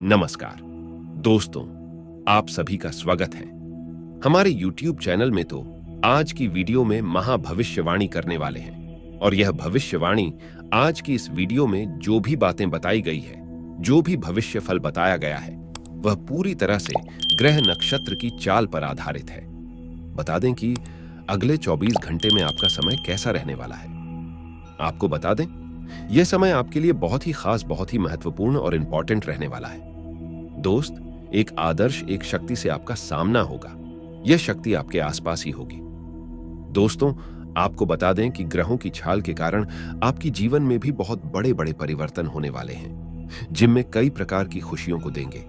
नमस्कार दोस्तों, आप सभी का स्वागत है हमारे YouTube चैनल में। तो आज की वीडियो में महाभविष्यवाणी करने वाले हैं और यह भविष्यवाणी आज की इस वीडियो में जो भी बातें बताई गई है, जो भी भविष्य फल बताया गया है, वह पूरी तरह से ग्रह नक्षत्र की चाल पर आधारित है। बता दें कि अगले 24 घंटे में आपका समय कैसा रहने वाला है। आपको बता दें, यह समय आपके लिए बहुत ही खास, बहुत ही महत्वपूर्ण और इंपॉर्टेंट रहने वाला है। दोस्त, एक आदर्श एक शक्ति से आपका सामना होगा। यह शक्ति आपके आसपास ही होगी। दोस्तों, आपको बता दें कि ग्रहों की छाल के कारण आपकी जीवन में भी बहुत बड़े बड़े परिवर्तन होने वाले हैं, जिनमें कई प्रकार की खुशियों को देंगे।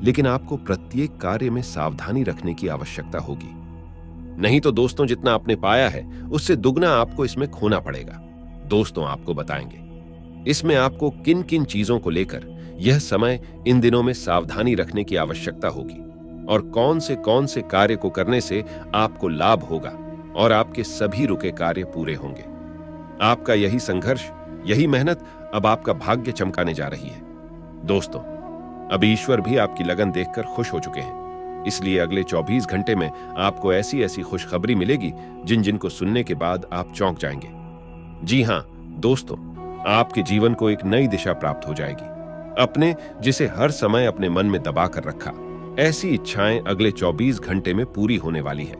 लेकिन आपको प्रत्येक कार्य में सावधानी रखने की आवश्यकता होगी। नहीं तो दोस्तों, जितना आपने पाया है उससे दुगना आपको इसमें खोना पड़ेगा। दोस्तों, आपको बताएंगे इसमें आपको किन किन चीजों को लेकर यह समय इन दिनों में सावधानी रखने की आवश्यकता होगी और कौन से कार्य को करने से आपको लाभ होगा और आपके सभी रुके कार्य पूरे होंगे। आपका यही संघर्ष, यही मेहनत अब आपका भाग्य चमकाने जा रही है। दोस्तों, अब ईश्वर भी आपकी लगन देखकर खुश हो चुके हैं। इसलिए अगले 24 घंटे में आपको ऐसी ऐसी खुशखबरी मिलेगी जिन जिनको सुनने के बाद आप चौंक जाएंगे। जी हां दोस्तों, आपके जीवन को एक नई दिशा प्राप्त हो जाएगी। अपने जिसे हर समय अपने मन में दबा कर रखा, ऐसी इच्छाएं अगले 24 घंटे में पूरी होने वाली है।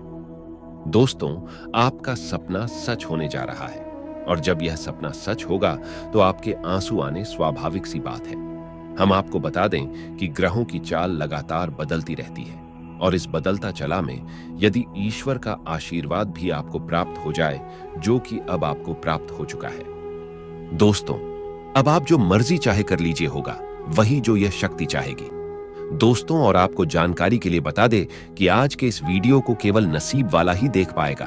दोस्तों, आपका सपना सच होने जा रहा है और जब यह सपना सच होगा तो आपके आंसू आने स्वाभाविक सी बात है। हम आपको बता दें कि ग्रहों की चाल लगातार बदलती रहती है और इस बदलता चला में यदि ईश्वर का आशीर्वाद भी आपको प्राप्त हो जाए, जो कि अब आपको प्राप्त हो चुका है। दोस्तों, अब आप जो मर्जी चाहे कर लीजिए होगा, वही जो यह शक्ति चाहेगी। दोस्तों, और आपको जानकारी के लिए बता दे कि आज के इस वीडियो को केवल नसीब वाला ही देख पाएगा,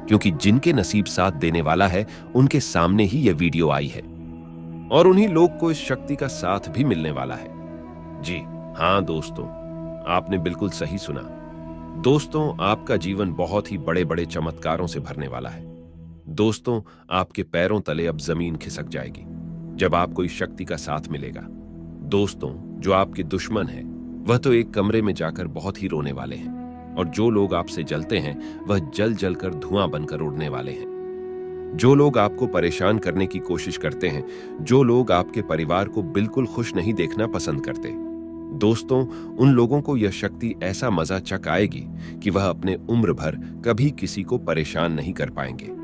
क्योंकि जिनके नसीब साथ देने वाला है उनके सामने ही यह वीडियो आई है और उन्हीं लोग को इस शक्ति का साथ भी मिलने वाला है। जी हां दोस्तों, आपने बिल्कुल सही सुना। दोस्तों, आपका जीवन बहुत ही बड़े बड़े चमत्कारों से भरने वाला है। दोस्तों, आपके पैरों तले अब जमीन खिसक जाएगी जब आपको इस शक्ति का साथ मिलेगा। दोस्तों, जो आपके दुश्मन हैं वह तो एक कमरे में जाकर बहुत ही रोने वाले हैं और जो लोग आपसे जलते हैं वह जल जल कर धुआं बनकर उड़ने वाले हैं। जो लोग आपको परेशान करने की कोशिश करते हैं, जो लोग आपके परिवार को बिल्कुल खुश नहीं देखना पसंद करते, दोस्तों, उन लोगों को यह शक्ति ऐसा मजा चक आएगी कि वह अपने उम्र भर कभी किसी को परेशान नहीं कर पाएंगे।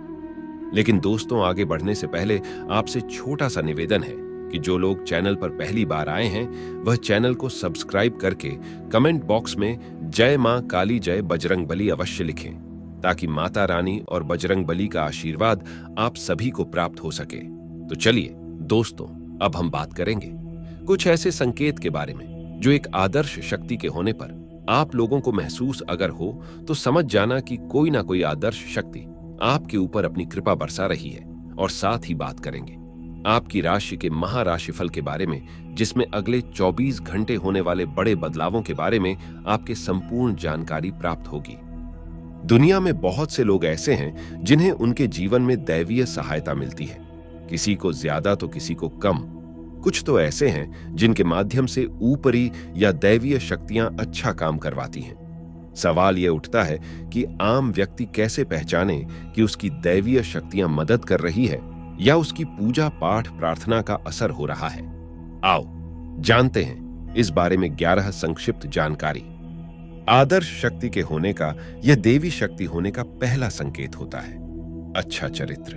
लेकिन दोस्तों, आगे बढ़ने से पहले आपसे छोटा सा निवेदन है कि जो लोग चैनल पर पहली बार आए हैं वह चैनल को सब्सक्राइब करके कमेंट बॉक्स में जय मां काली जय बजरंग बली अवश्य लिखें, ताकि माता रानी और बजरंग बली का आशीर्वाद आप सभी को प्राप्त हो सके। तो चलिए दोस्तों, अब हम बात करेंगे कुछ ऐसे संकेत के बारे में जो एक आदर्श शक्ति के होने पर आप लोगों को महसूस अगर हो तो समझ जाना कि कोई ना कोई आदर्श शक्ति आपके ऊपर अपनी कृपा बरसा रही है। और साथ ही बात करेंगे आपकी राशि के महाराशिफल के बारे में, जिसमें अगले 24 घंटे होने वाले बड़े बदलावों के बारे में आपके संपूर्ण जानकारी प्राप्त होगी। दुनिया में बहुत से लोग ऐसे हैं जिन्हें उनके जीवन में दैवीय सहायता मिलती है, किसी को ज्यादा तो किसी को कम। कुछ तो ऐसे हैं जिनके माध्यम से ऊपरी या दैवीय शक्तियां अच्छा काम करवाती हैं। सवाल यह उठता है कि आम व्यक्ति कैसे पहचाने कि उसकी दैवीय शक्तियां मदद कर रही है या उसकी पूजा पाठ प्रार्थना का असर हो रहा है। आओ जानते हैं इस बारे में 11 संक्षिप्त जानकारी। आदर्श शक्ति के होने का, यह देवी शक्ति होने का पहला संकेत होता है अच्छा चरित्र।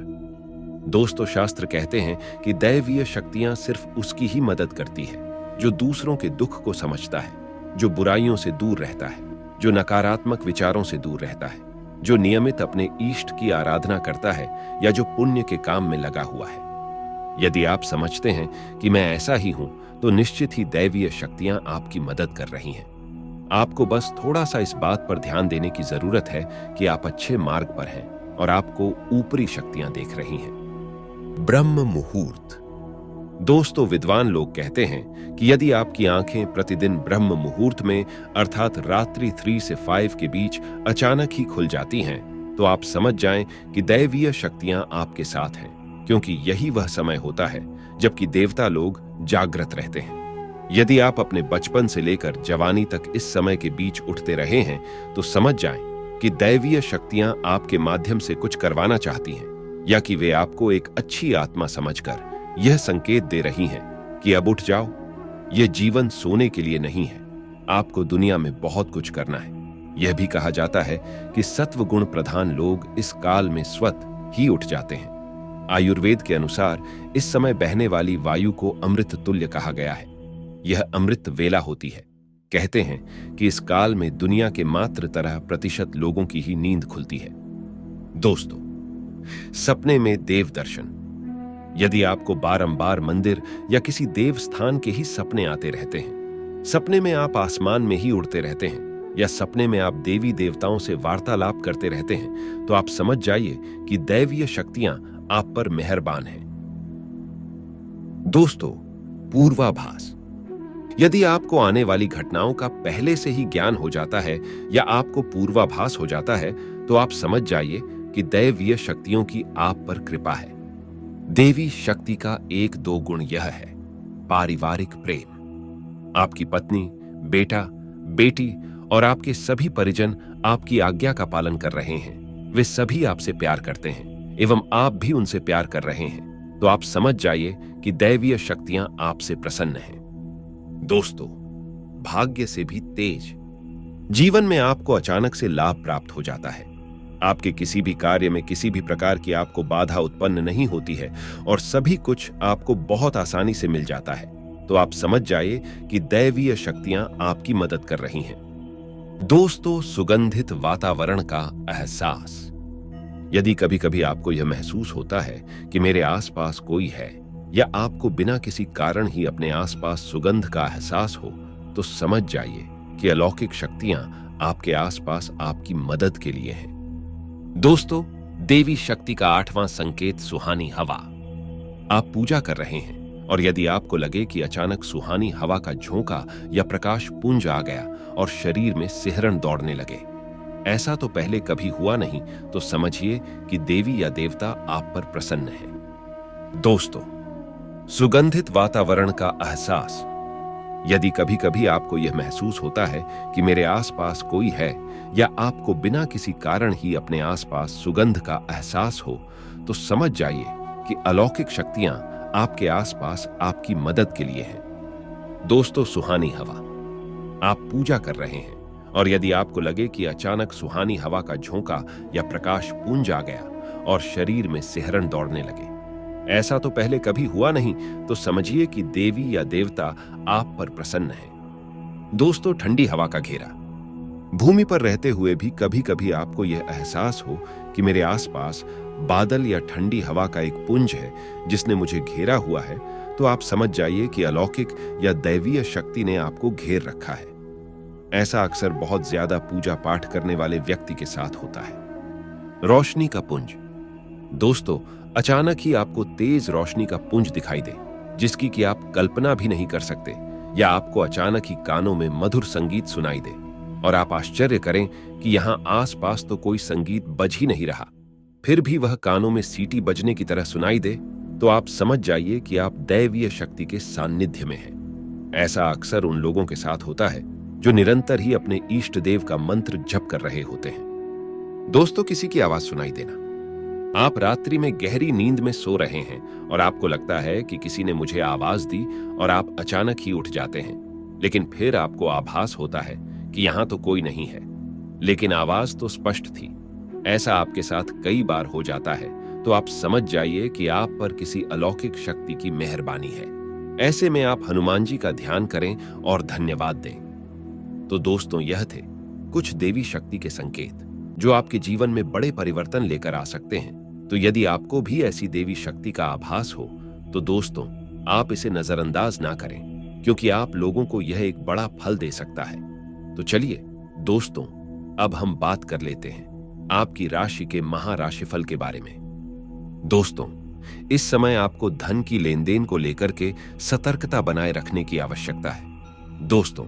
दोस्तों, शास्त्र कहते हैं कि दैवीय शक्तियां सिर्फ उसकी ही मदद करती है जो दूसरों के दुख को समझता है, जो बुराइयों से दूर रहता है, जो नकारात्मक विचारों से दूर रहता है, जो नियमित अपने इष्ट की आराधना करता है या जो पुण्य के काम में लगा हुआ है। यदि आप समझते हैं कि मैं ऐसा ही हूं तो निश्चित ही दैवीय शक्तियां आपकी मदद कर रही हैं। आपको बस थोड़ा सा इस बात पर ध्यान देने की जरूरत है कि आप अच्छे मार्ग पर हैं और आपको ऊपरी शक्तियां देख रही हैं। ब्रह्म मुहूर्त। दोस्तों, विद्वान लोग कहते हैं कि यदि आपकी आंखें प्रतिदिन ब्रह्म मुहूर्त में अर्थात रात्रि 3 से 5 के बीच अचानक ही खुल जाती हैं, तो आप समझ जाएं कि दैवीय शक्तियां आपके साथ हैं, क्योंकि यही वह समय होता है जबकि देवता लोग जागृत रहते हैं। यदि आप अपने बचपन से लेकर जवानी तक इस समय के बीच उठते रहे हैं तो समझ जाएं कि दैवीय शक्तियां आपके माध्यम से कुछ करवाना चाहती हैं, या कि वे आपको एक अच्छी आत्मा समझकर यह संकेत दे रही हैं कि अब उठ जाओ, यह जीवन सोने के लिए नहीं है, आपको दुनिया में बहुत कुछ करना है। यह भी कहा जाता है कि सत्व गुण प्रधान लोग इस काल में स्वत ही उठ जाते हैं। आयुर्वेद के अनुसार इस समय बहने वाली वायु को अमृत तुल्य कहा गया है। यह अमृत वेला होती है। कहते हैं कि इस काल में दुनिया के मात्र 13% लोगों की ही नींद खुलती है। दोस्तों, सपने में देव दर्शन। यदि आपको बारंबार मंदिर या किसी देव स्थान के ही सपने आते रहते हैं, सपने में आप आसमान में ही उड़ते रहते हैं, या सपने में आप देवी देवताओं से वार्तालाप करते रहते हैं, तो आप समझ जाइए कि दैवीय शक्तियां आप पर मेहरबान हैं। दोस्तों, पूर्वाभास। यदि आपको आने वाली घटनाओं का पहले से ही ज्ञान हो जाता है या आपको पूर्वाभास हो जाता है, तो आप समझ जाइए कि दैवीय शक्तियों की आप पर कृपा है। देवी शक्ति का 1-2 गुण यह है: पारिवारिक प्रेम। आपकी पत्नी, बेटा, बेटी और आपके सभी परिजन आपकी आज्ञा का पालन कर रहे हैं। वे सभी आपसे प्यार करते हैं एवं आप भी उनसे प्यार कर रहे हैं, तो आप समझ जाइए कि दैवीय शक्तियां आपसे प्रसन्न हैं। दोस्तों, भाग्य से भी तेज। जीवन में आपको अचानक से लाभ प्राप्त हो जाता है। आपके किसी भी कार्य में किसी भी प्रकार की आपको बाधा उत्पन्न नहीं होती है और सभी कुछ आपको बहुत आसानी से मिल जाता है, तो आप समझ जाइए कि दैवीय शक्तियां आपकी मदद कर रही हैं। दोस्तों, सुगंधित वातावरण का एहसास। यदि कभी कभी आपको यह महसूस होता है कि मेरे आसपास कोई है, या आपको बिना किसी कारण ही अपने आसपास सुगंध का एहसास हो, तो समझ जाइए कि अलौकिक शक्तियां आपके आसपास आपकी मदद के लिए हैं। दोस्तों, देवी शक्ति का 8वां संकेत सुहानी हवा। आप पूजा कर रहे हैं और यदि आपको लगे कि अचानक सुहानी हवा का झोंका या प्रकाश पुंज आ गया और शरीर में सिहरन दौड़ने लगे, ऐसा तो पहले कभी हुआ नहीं, तो समझिए कि देवी या देवता आप पर प्रसन्न है। दोस्तों, सुगंधित वातावरण का एहसास। यदि कभी कभी आपको यह महसूस होता है कि मेरे आसपास कोई है, या आपको बिना किसी कारण ही अपने आसपास सुगंध का एहसास हो, तो समझ जाइए कि अलौकिक शक्तियां आपके आसपास आपकी मदद के लिए हैं। दोस्तों, सुहानी हवा। आप पूजा कर रहे हैं और यदि आपको लगे कि अचानक सुहानी हवा का झोंका या प्रकाश पुंज आ गया और शरीर में सिहरन दौड़ने लगे, ऐसा तो पहले कभी हुआ नहीं, तो समझिए कि देवी या देवता आप पर प्रसन्न है। दोस्तों, ठंडी हवा का घेरा। भूमि पर रहते हुए भी कभी कभी आपको यह एहसास हो कि मेरे आसपास बादल या ठंडी हवा का एक पुंज है जिसने मुझे घेरा हुआ है, तो आप समझ जाइए कि अलौकिक या दैवीय शक्ति ने आपको घेर रखा है। ऐसा अक्सर बहुत ज्यादा पूजा पाठ करने वाले व्यक्ति के साथ होता है। रोशनी का पुंज। दोस्तों, अचानक ही आपको तेज रोशनी का पुंज दिखाई दे, जिसकी कि आप कल्पना भी नहीं कर सकते, या आपको अचानक ही कानों में मधुर संगीत सुनाई दे और आप आश्चर्य करें कि यहां आसपास तो कोई संगीत बज ही नहीं रहा, फिर भी वह कानों में सीटी बजने की तरह सुनाई दे, तो आप समझ जाइए कि आप दैवीय शक्ति के सान्निध्य में हैं। ऐसा अक्सर उन लोगों के साथ होता है जो निरंतर ही अपने इष्ट देव का मंत्र जप कर रहे होते हैं। दोस्तों, किसी की आवाज सुनाई देना। आप रात्रि में गहरी नींद में सो रहे हैं और आपको लगता है कि किसी ने मुझे आवाज दी और आप अचानक ही उठ जाते हैं, लेकिन फिर आपको आभास होता है कि यहां तो कोई नहीं है, लेकिन आवाज तो स्पष्ट थी। ऐसा आपके साथ कई बार हो जाता है, तो आप समझ जाइए कि आप पर किसी अलौकिक शक्ति की मेहरबानी है। ऐसे में आप हनुमान जी का ध्यान करें और धन्यवाद दें। तो दोस्तों, यह थे कुछ देवी शक्ति के संकेत जो आपके जीवन में बड़े परिवर्तन लेकर आ सकते हैं। तो यदि आपको भी ऐसी देवी शक्ति का आभास हो, तो दोस्तों, आप इसे नजरअंदाज ना करें, क्योंकि आप लोगों को यह एक बड़ा फल दे सकता है। तो चलिए दोस्तों, अब हम बात कर लेते हैं आपकी राशि के महाराशिफल के बारे में। दोस्तों, इस समय आपको धन की लेन देन को लेकर के सतर्कता बनाए रखने की आवश्यकता है। दोस्तों,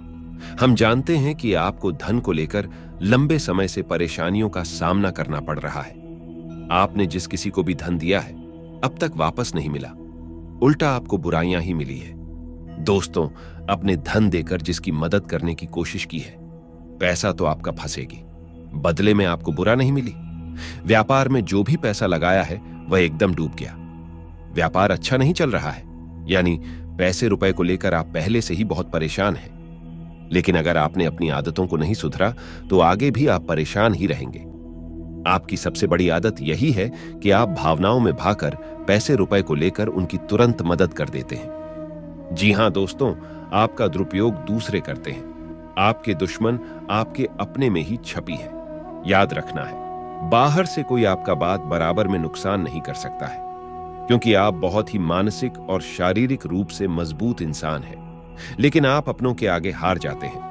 हम जानते हैं कि आपको धन को लेकर लंबे समय से परेशानियों का सामना करना पड़ रहा है। आपने जिस किसी को भी धन दिया है, अब तक वापस नहीं मिला, उल्टा आपको बुराइयां ही मिली है। दोस्तों, अपने धन देकर जिसकी मदद करने की कोशिश की है, पैसा तो आपका फंसेगी, बदले में आपको बुरा नहीं मिली। व्यापार में जो भी पैसा लगाया है वह एकदम डूब गया। व्यापार अच्छा नहीं चल रहा है, यानी पैसे रुपए को लेकर आप पहले से ही बहुत परेशान हैं। लेकिन अगर आपने अपनी आदतों को नहीं सुधरा तो आगे भी आप परेशान ही रहेंगे। आपकी सबसे बड़ी आदत यही है कि आप भावनाओं में भाकर पैसे रुपए को लेकर उनकी तुरंत मदद कर देते हैं। जी हां दोस्तों, आपका दुरुपयोग दूसरे करते हैं। आपके दुश्मन आपके अपने में ही छपी है। याद रखना है, बाहर से कोई आपका बात बराबर में नुकसान नहीं कर सकता है, क्योंकि आप बहुत ही मानसिक और शारीरिक रूप से मजबूत इंसान हैं। लेकिन आप अपनों के आगे हार जाते हैं।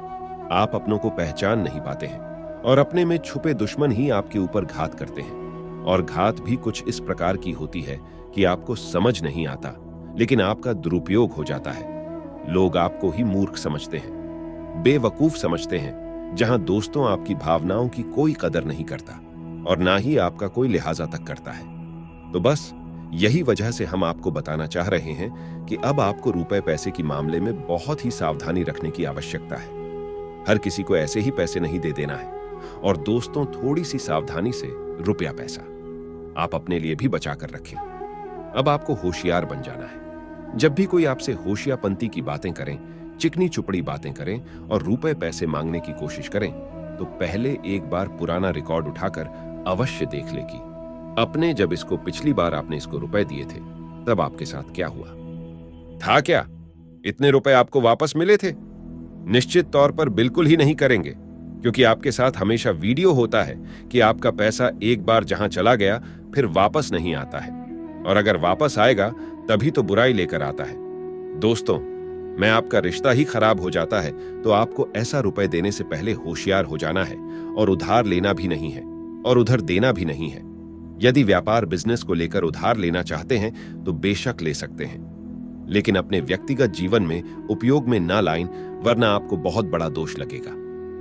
आप अपनों को पहचान नहीं पाते हैं और अपने में छुपे दुश्मन ही आपके ऊपर घात करते हैं। और घात भी कुछ इस प्रकार की होती है कि आपको समझ नहीं आता, लेकिन आपका दुरुपयोग हो जाता है। लोग आपको ही मूर्ख समझते हैं, बेवकूफ समझते हैं, जहां दोस्तों आपकी भावनाओं की कोई कदर नहीं करता और ना ही आपका कोई लिहाजा तक करता है। तो बस यही वजह से हम आपको बताना चाह रहे हैं कि अब आपको रुपए पैसे की मामले में बहुत ही सावधानी रखने की आवश्यकता है। हर किसी को ऐसे ही पैसे नहीं दे देना है। और दोस्तों, थोड़ी सी सावधानी से रुपया पैसा आप अपने लिए भी बचा कर रखें। अब आपको होशियार बन जाना है। जब भी कोई आपसे होशियापंती की बातें करें, चिकनी चुपड़ी बातें करें और रुपए पैसे मांगने की कोशिश करें, तो पहले एक बार पुराना रिकॉर्ड उठाकर अवश्य देख ले कि अपने जब इसको पिछली बार आपने इसको रुपए दिए थे तब आपके साथ क्या हुआ था। क्या इतने रुपए आपको वापस मिले थे? निश्चित तौर पर बिल्कुल ही नहीं करेंगे, क्योंकि आपके साथ हमेशा वीडियो होता है कि आपका पैसा एक बार जहां चला गया फिर वापस नहीं आता है, और अगर वापस आएगा तभी तो बुराई लेकर आता है। दोस्तों, मैं आपका रिश्ता ही खराब हो जाता है तो आपको ऐसा रुपए देने से पहले होशियार हो जाना है और उधार लेना भी नहीं है और उधर देना भी नहीं है। यदि व्यापार बिजनेस को लेकर उधार लेना चाहते हैं तो बेशक ले सकते हैं, लेकिन अपने व्यक्तिगत जीवन में उपयोग में ना लाएं, वरना आपको बहुत बड़ा दोष लगेगा।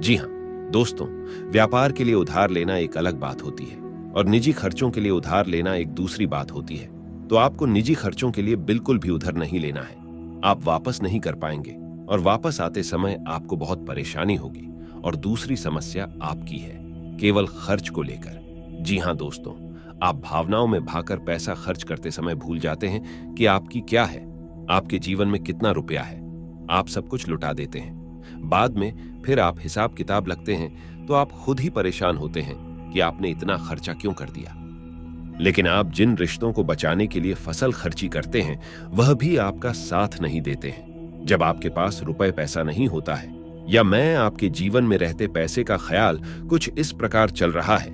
जी हां दोस्तों, व्यापार के लिए उधार लेना एक अलग बात होती है और निजी खर्चों के लिए उधार लेना एक दूसरी बात होती है। तो आपको निजी खर्चों के लिए बिल्कुल भी उधार नहीं लेना है। आप वापस नहीं कर पाएंगे और वापस आते समय आपको बहुत परेशानी होगी। और दूसरी समस्या आपकी है, केवल खर्च को लेकर। जी हां दोस्तों, आप भावनाओं में भाकर पैसा खर्च करते समय भूल जाते हैं कि आपकी क्या है, आपके जीवन में कितना रुपया है। आप सब कुछ लुटा देते हैं। बाद में फिर आप हिसाब किताब लगते हैं तो आप खुद ही परेशान होते हैं कि आपने इतना खर्चा क्यों कर दिया। लेकिन आप जिन रिश्तों को बचाने के लिए फसल खर्ची करते हैं वह भी आपका साथ नहीं देते हैं। जब आपके पास रुपए पैसा नहीं होता है, या मैं आपके जीवन में रहते पैसे का ख्याल कुछ इस प्रकार चल रहा है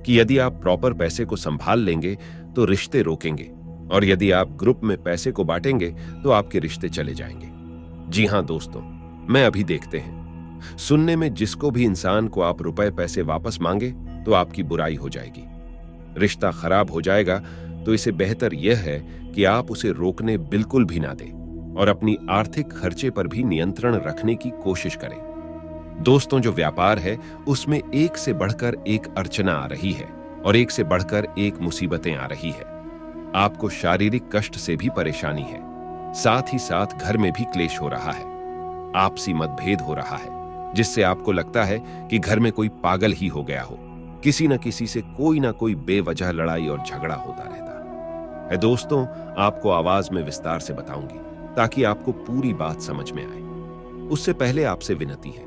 कि यदि आप प्रॉपर पैसे को संभाल लेंगे तो रिश्ते रोकेंगे, और यदि आप ग्रुप में पैसे को बांटेंगे तो आपके रिश्ते चले जाएंगे। जी हां दोस्तों, मैं अभी देखते हैं सुनने में जिसको भी इंसान को आप रुपए पैसे वापस मांगे तो आपकी बुराई हो जाएगी, रिश्ता खराब हो जाएगा। तो इसे बेहतर यह है कि आप उसे रोकने बिल्कुल भी ना दें और अपनी आर्थिक खर्चे पर भी नियंत्रण रखने की कोशिश करें। दोस्तों, जो व्यापार है उसमें एक से बढ़कर एक अड़चना आ रही है और एक से बढ़कर एक मुसीबतें आ रही है। आपको शारीरिक कष्ट से भी परेशानी है, साथ ही साथ घर में भी क्लेश हो रहा है, आपसी मतभेद हो रहा है, जिससे आपको लगता है कि घर में कोई पागल ही हो गया हो। किसी न किसी से कोई ना कोई बेवजह लड़ाई और झगड़ा होता रहता है। दोस्तों, आपको आवाज में विस्तार से बताऊंगी ताकि आपको पूरी बात समझ में आए। उससे पहले आपसे विनती है,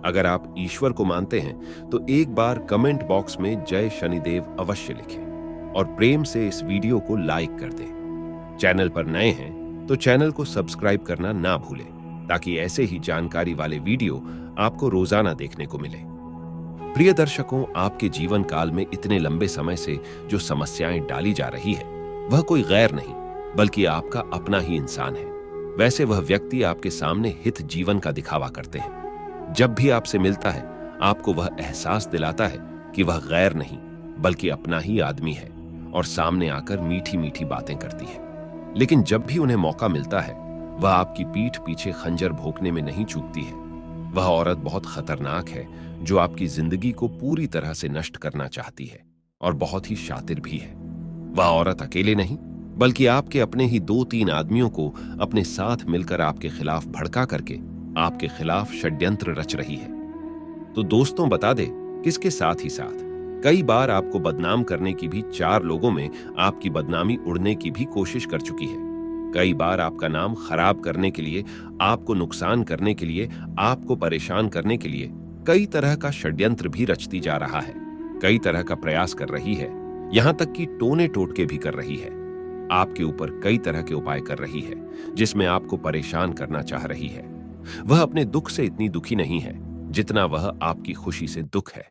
अगर आप ईश्वर को मानते हैं तो एक बार कमेंट बॉक्स में जय शनिदेव अवश्य लिखें और प्रेम से इस वीडियो को लाइक कर दें। चैनल पर नए हैं तो चैनल को सब्सक्राइब करना ना भूलें, ताकि ऐसे ही जानकारी वाले वीडियो आपको रोजाना देखने को मिले। प्रिय दर्शकों, आपके जीवन काल में इतने लंबे समय से जो समस्याएं डाली जा रही है वह कोई गैर नहीं बल्कि आपका अपना ही इंसान है। वैसे वह व्यक्ति आपके सामने हित जीवन का दिखावा करते हैं। जब भी आपसे मिलता है आपको वह एहसास दिलाता है कि वह गैर नहीं बल्कि अपना ही आदमी है और सामने आकर मीठी मीठी बातें करती है। लेकिन जब भी उन्हें मौका मिलता है वह आपकी पीठ पीछे खंजर भोंकने में नहीं चूकती है। वह औरत बहुत खतरनाक है जो आपकी जिंदगी को पूरी तरह से नष्ट करना चाहती है और बहुत ही शातिर भी है। वह औरत अकेले नहीं बल्कि आपके अपने ही 2-3 आदमियों को अपने साथ मिलकर आपके खिलाफ भड़का करके आपके खिलाफ षड्यंत्र रच रही है। तो दोस्तों बता दे, किसके साथ ही साथ कई बार आपको बदनाम करने की भी 4 लोगों में आपकी बदनामी उड़ने की भी कोशिश कर चुकी है। कई बार आपका नाम खराब करने के लिए, आपको नुकसान करने के लिए, आपको परेशान करने के लिए कई तरह का षड्यंत्र भी रचती जा रहा है, कई तरह का प्रयास कर रही है, यहां तक कि टोने टोटके भी कर रही है। आपके ऊपर कई तरह के उपाय कर रही है, जिसमें आपको परेशान करना चाह रही है। वह अपने दुख से इतनी दुखी नहीं है जितना वह आपकी खुशी से दुख है।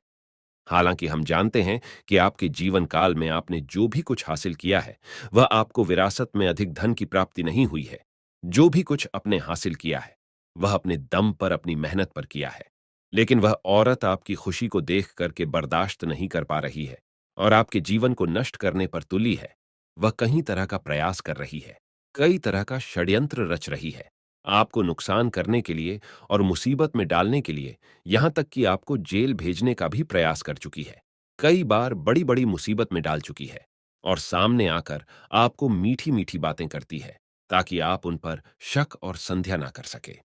हालांकि हम जानते हैं कि आपके जीवन काल में आपने जो भी कुछ हासिल किया है, वह आपको विरासत में अधिक धन की प्राप्ति नहीं हुई है। जो भी कुछ अपने हासिल किया है, वह अपने दम पर, अपनी मेहनत पर किया है। लेकिन वह औरत आपकी खुशी को देख करके बर्दाश्त नहीं कर पा रही है और आपके जीवन को नष्ट करने पर तुली है। वह कई तरह का प्रयास कर रही है, कई तरह का षड्यंत्र रच रही है, आपको नुकसान करने के लिए और मुसीबत में डालने के लिए, यहां तक कि आपको जेल भेजने का भी प्रयास कर चुकी है। कई बार बड़ी बड़ी मुसीबत में डाल चुकी है और सामने आकर आपको मीठी मीठी बातें करती है ताकि आप उन पर शक और संध्या ना कर सके।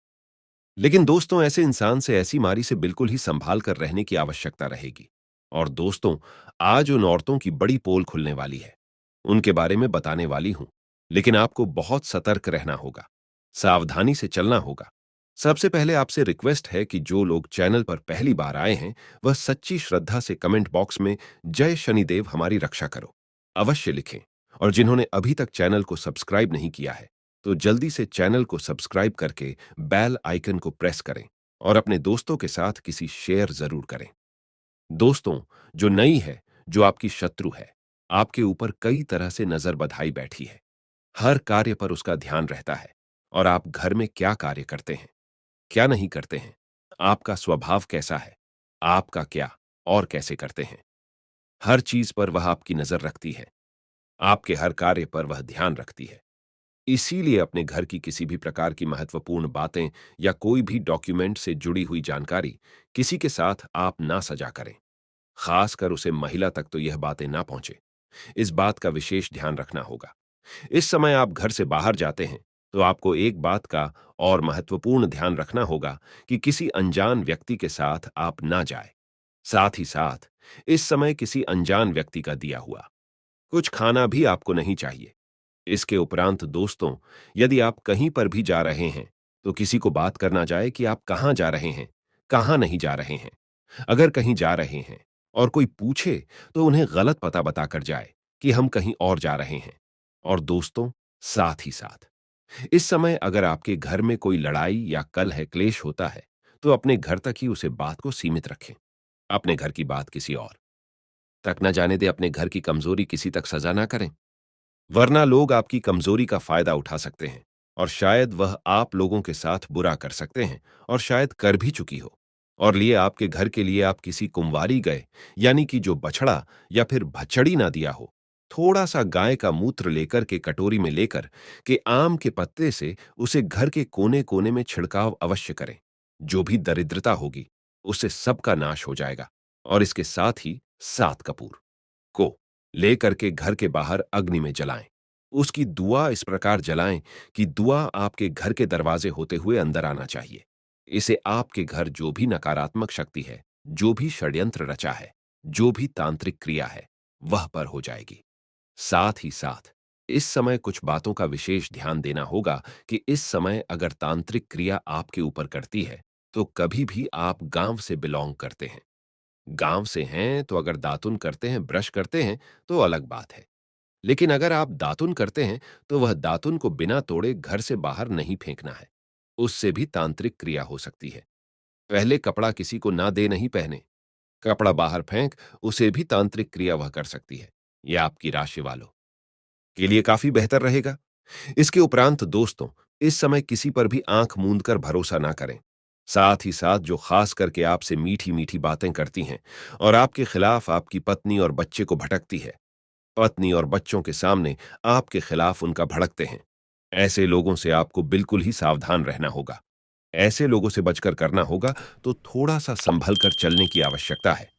लेकिन दोस्तों, ऐसे इंसान से ऐसी मारी से बिल्कुल ही संभाल कर रहने की आवश्यकता रहेगी। और दोस्तों, आज उन औरतों की बड़ी पोल खुलने वाली है, उनके बारे में बताने वाली हूं। लेकिन आपको बहुत सतर्क रहना होगा, सावधानी से चलना होगा। सबसे पहले आपसे रिक्वेस्ट है कि जो लोग चैनल पर पहली बार आए हैं, वह सच्ची श्रद्धा से कमेंट बॉक्स में जय शनिदेव हमारी रक्षा करो अवश्य लिखें। और जिन्होंने अभी तक चैनल को सब्सक्राइब नहीं किया है, तो जल्दी से चैनल को सब्सक्राइब करके बेल आइकन को प्रेस करें और अपने दोस्तों के साथ किसी शेयर जरूर करें। दोस्तों, जो नई है, जो आपकी शत्रु है, आपके ऊपर कई तरह से नजर बधाई बैठी है। हर कार्य पर उसका ध्यान रहता है और आप घर में क्या कार्य करते हैं, क्या नहीं करते हैं, आपका स्वभाव कैसा है, आपका क्या और कैसे करते हैं, हर चीज पर वह आपकी नजर रखती है। आपके हर कार्य पर वह ध्यान रखती है। इसीलिए अपने घर की किसी भी प्रकार की महत्वपूर्ण बातें या कोई भी डॉक्यूमेंट से जुड़ी हुई जानकारी किसी के साथ आप ना सजा करें। खासकर उसे महिला तक तो यह बातें ना पहुंचे। इस बात का विशेष ध्यान रखना होगा। इस समय आप घर से बाहर जाते हैं तो आपको एक बात का और महत्वपूर्ण ध्यान रखना होगा कि किसी अनजान व्यक्ति के साथ आप ना जाए। साथ ही साथ इस समय किसी अनजान व्यक्ति का दिया हुआ कुछ खाना भी आपको नहीं चाहिए। इसके उपरांत दोस्तों, यदि आप कहीं पर भी जा रहे हैं, तो किसी को बात करना जाए कि आप कहाँ जा रहे हैं, कहाँ नहीं जा रहे हैं। अगर कहीं जा रहे हैं और कोई पूछे, तो उन्हें गलत पता बताकर जाए कि हम कहीं और जा रहे हैं। और दोस्तों, साथ ही साथ इस समय अगर आपके घर में कोई लड़ाई या कलह क्लेश होता है, तो अपने घर तक ही उसे बात को सीमित रखें। अपने घर की बात किसी और तक न जाने दे, अपने घर की कमजोरी किसी तक सजा ना करें, वरना लोग आपकी कमजोरी का फायदा उठा सकते हैं और शायद वह आप लोगों के साथ बुरा कर सकते हैं और शायद कर भी चुकी हो। और लिए आपके घर के लिए आप किसी कुंवारी गए, यानी कि जो बछड़ा या फिर भचड़ी ना दिया हो, थोड़ा सा गाय का मूत्र लेकर के कटोरी में लेकर के आम के पत्ते से उसे घर के कोने कोने में छिड़काव अवश्य करें। जो भी दरिद्रता होगी, उससे सबका नाश हो जाएगा। और इसके साथ ही 7 कपूर को लेकर के घर के बाहर अग्नि में जलाएं। उसकी दुआ इस प्रकार जलाएं कि दुआ आपके घर के दरवाजे होते हुए अंदर आना चाहिए। इसे आपके घर जो भी नकारात्मक शक्ति है, जो भी षड्यंत्र रचा है, जो भी तांत्रिक क्रिया है, वह पर हो जाएगी। साथ ही साथ इस समय कुछ बातों का विशेष ध्यान देना होगा कि इस समय अगर तांत्रिक क्रिया आपके ऊपर करती है, तो कभी भी आप गांव से बिलोंग करते हैं। गांव से हैं तो अगर दातुन करते हैं, ब्रश करते हैं, तो अलग बात है। लेकिन अगर आप दातुन करते हैं, तो वह दातुन को बिना तोड़े घर से बाहर नहीं फेंकना है। उससे भी तांत्रिक क्रिया हो सकती है। पहले कपड़ा किसी को ना दे नहीं पहने, कपड़ा बाहर फेंक, उसे भी तांत्रिक क्रिया वह कर सकती है। यह आपकी राशि वालों के लिए काफी बेहतर रहेगा। इसके उपरांत दोस्तों, इस समय किसी पर भी आंख मूंद कर भरोसा ना करें। साथ ही साथ जो खास करके आपसे मीठी मीठी बातें करती हैं और आपके खिलाफ आपकी पत्नी और बच्चे को भटकती है, पत्नी और बच्चों के सामने आपके खिलाफ उनका भड़कते हैं, ऐसे लोगों से आपको बिल्कुल ही सावधान रहना होगा। ऐसे लोगों से बचकर करना होगा तो थोड़ा सा संभल कर चलने की आवश्यकता है।